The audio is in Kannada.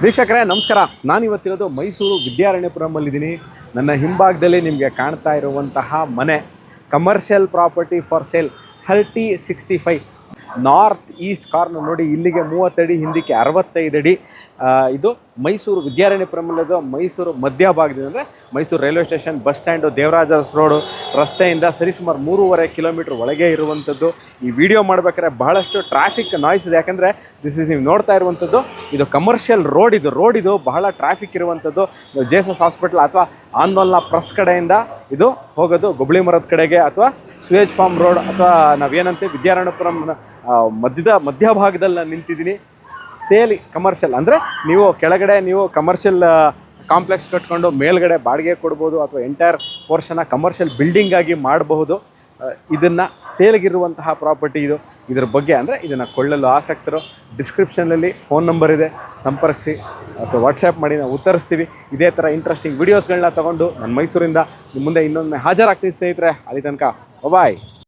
ವೀಕ್ಷಕರೇ ನಮಸ್ಕಾರ. ನಾನಿವತ್ತಿರೋದು ಮೈಸೂರು ವಿದ್ಯಾರಣ್ಯಪುರಮಲ್ಲಿದ್ದೀನಿ. ನನ್ನ ಹಿಂಭಾಗದಲ್ಲಿ ನಿಮಗೆ ಕಾಣ್ತಾ ಇರುವಂತಹ ಮನೆ commercial property for sale 3065 north East corner. ನೋಡಿ, ಇಲ್ಲಿಗೆ 30 ಅಡಿ, ಹಿಂದಕ್ಕೆ 65 ಅಡಿ. ಇದು ಮೈಸೂರು ವಿದ್ಯಾರಣ್ಯಪುರಮಲ್ಲಿದ್ದು ಮೈಸೂರು ಮಧ್ಯಭಾಗದಿಂದ ಅಂದರೆ Mysuru railway station, bus stand, Devarajas road ರಸ್ತೆಯಿಂದ ಸರಿಸುಮಾರು 3.5 ಕಿಲೋಮೀಟ್ರ್ ಒಳಗೆ ಇರುವಂಥದ್ದು. ಈ ವಿಡಿಯೋ ಮಾಡಬೇಕಾದ್ರೆ ಬಹಳಷ್ಟು ಟ್ರಾಫಿಕ್ ನಾಯ್ಸ್ ಇದೆ, ಯಾಕಂದರೆ ನೀವು ನೋಡ್ತಾ ಇರುವಂಥದ್ದು ಇದು ಕಮರ್ಷಿಯಲ್ ರೋಡ್. ಇದು ಬಹಳ ಟ್ರಾಫಿಕ್ ಇರುವಂಥದ್ದು. ಜೇಸಸ್ ಹಾಸ್ಪಿಟಲ್ ಅಥವಾ ಆಂದೋಲನ ಪ್ರೆಸ್ ಕಡೆಯಿಂದ ಇದು ಹೋಗೋದು ಗೊಬ್ಬಳಿ ಮರದ ಕಡೆಗೆ, ಅಥವಾ ಸುಯೇಜ್ ಫಾರ್ಮ್ ರೋಡ್, ಅಥವಾ ನಾವೇನಂತೆ ವಿದ್ಯಾರಣ್ಯಪುರಂ ಮಧ್ಯಭಾಗದಲ್ಲಿ ನಾನು ನಿಂತಿದ್ದೀನಿ. ಸೇಲ್ ಕಮರ್ಷಿಯಲ್ ಅಂದರೆ ನೀವು ಕೆಳಗಡೆ ಕಮರ್ಷಿಯಲ್ ಕಾಂಪ್ಲೆಕ್ಸ್ ಕಟ್ಕೊಂಡು ಮೇಲ್ಗಡೆ ಬಾಡಿಗೆ ಕೊಡ್ಬೋದು, ಅಥವಾ ಎಂಟೈರ್ ಪೋರ್ಷನ್ನ ಕಮರ್ಷಿಯಲ್ ಬಿಲ್ಡಿಂಗ್ ಆಗಿ ಮಾಡಬಹುದು. ಇದನ್ನು ಸೇಲ್ಗಿರುವಂತಹ ಪ್ರಾಪರ್ಟಿ ಇದು. ಇದ್ರ ಬಗ್ಗೆ ಅಂದರೆ ಇದನ್ನು ಕೊಳ್ಳಲು ಆಸಕ್ತರು ಡಿಸ್ಕ್ರಿಪ್ಷನಲ್ಲಿ ಫೋನ್ ನಂಬರ್ ಇದೆ, ಸಂಪರ್ಕಿಸಿ ಅಥವಾ ವಾಟ್ಸ್ಯಾಪ್ ಮಾಡಿ, ನಾವು ಉತ್ತರಿಸ್ತೀವಿ. ಇದೇ ಥರ ಇಂಟ್ರೆಸ್ಟಿಂಗ್ ವೀಡಿಯೋಸ್ಗಳನ್ನ ತೊಗೊಂಡು ನಾನು ಮೈಸೂರಿಂದ ನಿಮ್ಮ ಮುಂದೆ ಇನ್ನೊಮ್ಮೆ ಹಾಜರಾಗ್ತೀನಿ ಸ್ನೇಹಿತರೆ. ಅಲ್ಲಿ ತನಕ ಬಾಯ್.